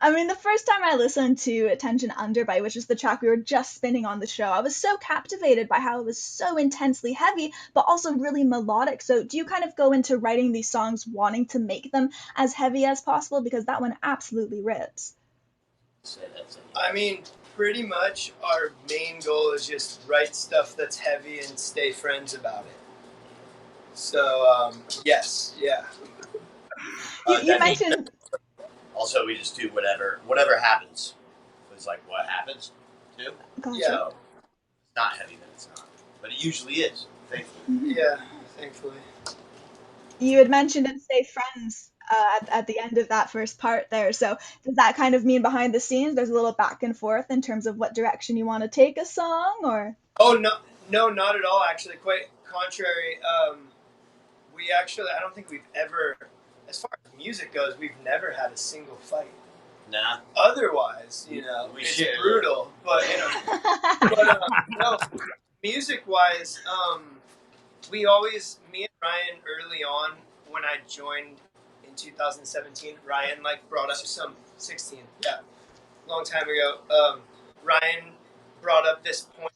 I mean, the first time I listened to Attention Underbite, which is the track we were just spinning on the show, I was so captivated by how it was so intensely heavy, but also really melodic. So, do you kind of go into writing these songs wanting to make them as heavy as possible? Because that one absolutely rips. I mean, pretty much our main goal is just write stuff that's heavy and stay friends about it. So, yes, yeah. You mentioned. Also, we just do whatever happens. It's like what happens, too. Gotcha. So, it's not heavy, then it's not. But it usually is, thankfully. Mm-hmm. Yeah, thankfully. You had mentioned and stay friends at the end of that first part there. So does that kind of mean behind the scenes there's a little back and forth in terms of what direction you want to take a song, or? Oh, no, not at all, actually. Quite contrary. I don't think we've ever, as far as music goes, we've never had a single fight. Nah. Otherwise, it's brutal. But, no, music-wise, me and Ryan, early on, when I joined in 2017, Ryan, brought up 16, yeah, long time ago. Ryan brought up this point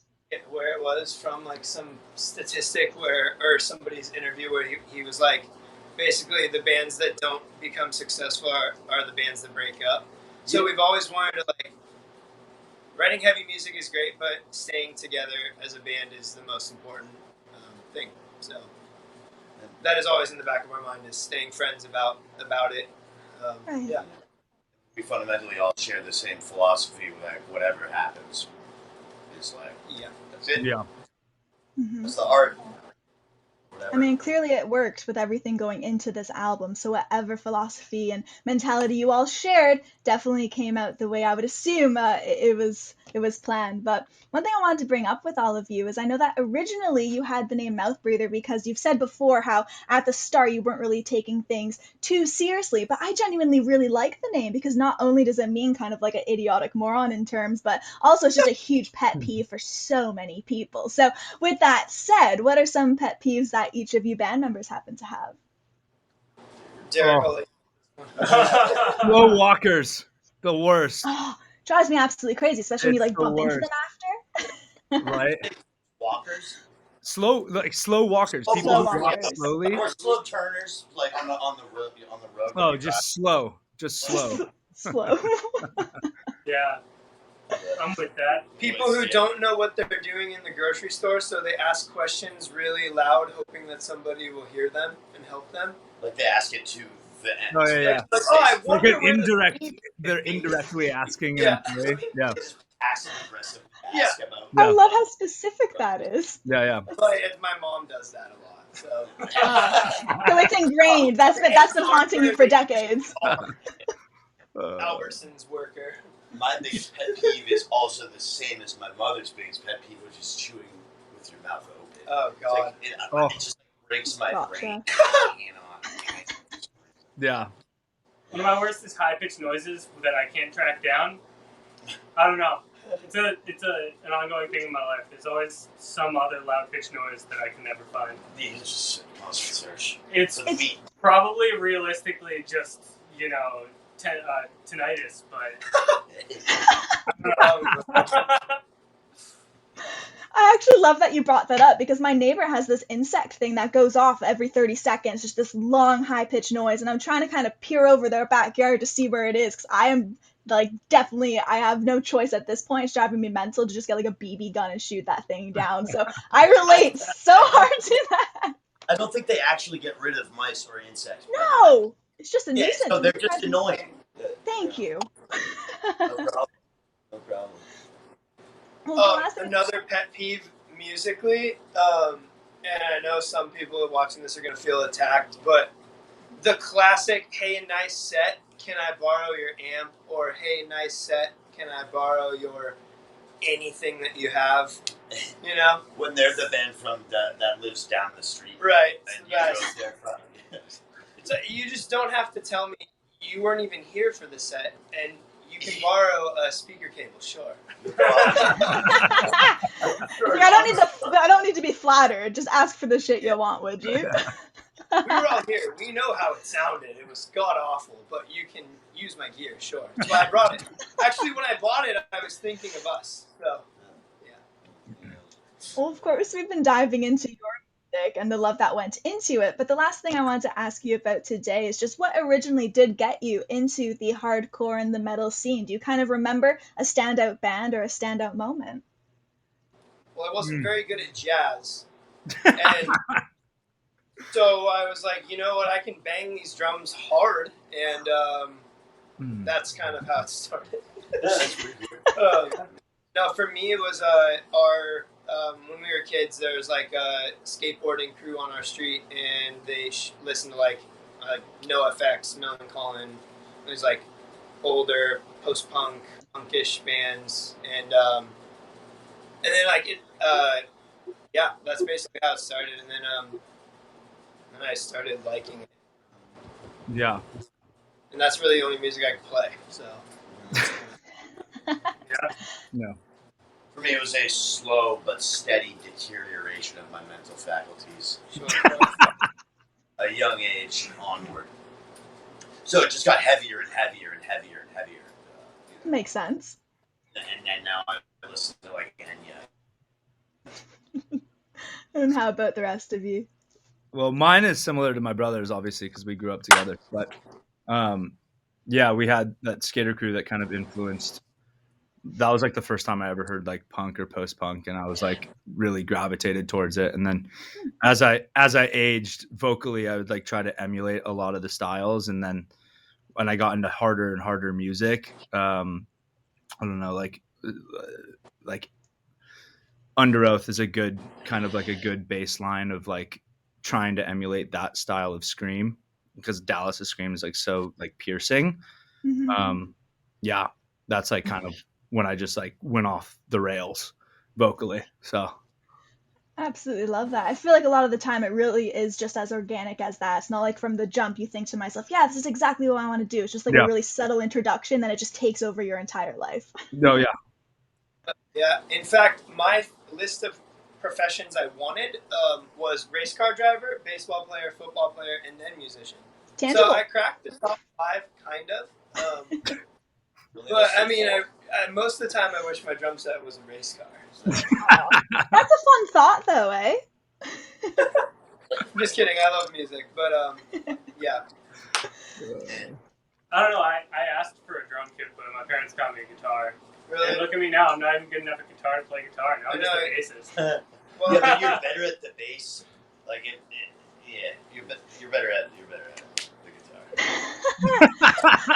where it was from, some statistic or somebody's interview where he was like, basically the bands that don't become successful are the bands that break up. So we've always wanted to, writing heavy music is great, but staying together as a band is the most important thing. So that is always in the back of our mind, is staying friends about it. Right. Yeah. We fundamentally all share the same philosophy. Whatever happens is that's it. Yeah. Mm-hmm. That's the art. Whatever. I mean, clearly it worked with everything going into this album. So whatever philosophy and mentality you all shared definitely came out the way I would assume it was planned. But one thing I wanted to bring up with all of you is I know that originally you had the name MouthBreather because you've said before how at the start you weren't really taking things too seriously. But I genuinely really like the name because not only does it mean kind of like an idiotic moron in terms, but also it's just a huge pet peeve for so many people. So with that said, what are some pet peeves that each of you band members happen to have? Derek, Slow walkers, the worst. Oh, drives me absolutely crazy, especially when you It's the bump into worst. them after. Right? Walkers. Slow walkers. Oh, People Slow who walk walkers. slowly. Or slow turners, on the road. Oh, just slow. Slow. Yeah, I'm with that. People who don't know what they're doing in the grocery store, so they ask questions really loud, hoping that somebody will hear them and help them. Like they ask it to the end. Oh yeah. I Like wonder an where indirect. They're indirectly asking. Yeah. An yeah. Passive aggressive. Yeah. About. I love how specific that is. Yeah. But my mom does that a lot. So So it's ingrained. That's been haunting you for decades. Albertson's worker. My biggest pet peeve is also the same as my mother's biggest pet peeve, which is chewing with your mouth open. Oh God! It just breaks my brain. Yeah. One of my worst is high-pitched noises that I can't track down. I don't know. It's an ongoing thing in my life. There's always some other loud-pitched noise that I can never find. The just constant search. It's probably realistically just tinnitus, but. I actually love that you brought that up because my neighbor has this insect thing that goes off every 30 seconds, just this long, high-pitched noise, and I'm trying to kind of peer over their backyard to see where it is because I am, definitely, I have no choice at this point. It's driving me mental to just get, a BB gun and shoot that thing down, so I relate so hard to that. I don't think they actually get rid of mice or insects. No! It's just a nuisance. So they're just annoying. Thank you. No problem. Another pet peeve musically, and I know some people watching this are going to feel attacked, but the classic, hey, nice set, can I borrow your amp? Or, hey, nice set, can I borrow your anything that you have? When they're the band from that lives down the street. Right. And you go there from. So you just don't have to tell me you weren't even here for the set, and you can borrow a speaker cable, sure. I don't need to be flattered. Just ask for the shit you want, would you? We were all here. We know how it sounded. It was god awful, but you use my gear, sure. That's why I brought it. Actually, when I bought it, I was thinking of us. So, yeah. Well, of course, we've been diving into your music and the love that went into it, but the last thing I wanted to ask you about today is just what originally did get you into the hardcore and the metal scene. Do you kind of remember a standout band or a standout moment? Well, I wasn't very good at jazz. And so I was like, you know what, I can bang these drums hard, and that's kind of how it started. No, for me, it was when we were kids, there was like a skateboarding crew on our street, and they listened to like NoFX, Millencolin. It was like older post-punk, punkish bands, and then like it, yeah, that's basically how it started, and then I started liking it. Yeah. And that's really the only music I could play. So. No. For me, it was a slow but steady deterioration of my mental faculties. A young age onward. So it just got heavier and heavier and heavier and heavier. Makes sense. And now I listen to like Enya. And how about the rest of you? Well, mine is similar to my brother's, obviously, because we grew up together. But yeah, we had that skater crew that kind of influenced. That was like the first time I ever heard like punk or post punk, and I was like really gravitated towards it. And then as I aged vocally, I would like try to emulate a lot of the styles. And then when I got into harder and harder music, I don't know, like Under Oath is a good kind of like a good baseline of like trying to emulate that style of scream, because Dallas's scream is like so like piercing. Yeah, that's like kind of when I just like went off the rails vocally. So Absolutely love that. I feel like a lot of the time it really is just as organic as that. It's not like from the jump you think to myself, yeah, this is exactly what I want to do. It's just like a really subtle introduction, then it just takes over your entire life. No, yeah. Yeah, in fact, my list of professions I wanted was race car driver, baseball player, football player, and then musician. Tangible. So I cracked the top 5, kind of. But I mean, most of the time I wish my drum set was a race car. So. That's a fun thought, though, eh? I'm just kidding. I love music, but yeah. I don't know. I asked for a drum kit, but my parents got me a guitar. Really? And look at me now. I'm not even good enough at guitar to play guitar. Now I'm just a bassist. Well, yeah, but you're better at the bass. Like yeah, you're better at the guitar.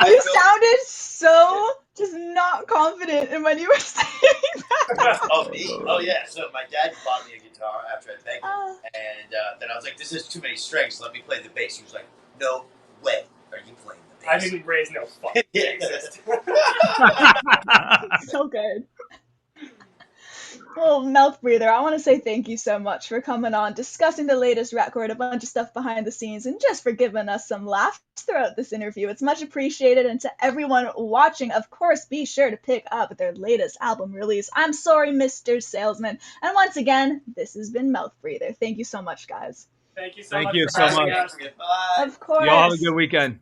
You sounded so just not confident in when you were saying that. Oh, me? Oh, yeah. So my dad bought me a guitar after I begged him, and then I was like, "This is too many strings. Let me play the bass." He was like, "No way. Are you playing the bass?" I didn't raise no fucking bassist. So good. Well, MouthBreather, I want to say thank you so much for coming on, discussing the latest record, a bunch of stuff behind the scenes, and just for giving us some laughs throughout this interview. It's much appreciated, and to everyone watching, of course, be sure to pick up their latest album release, I'm Sorry, Mr. Salesman. And once again, this has been MouthBreather. Thank you so much, guys. Thank you so much. Thank you so much. Bye. Of course. Y'all have a good weekend.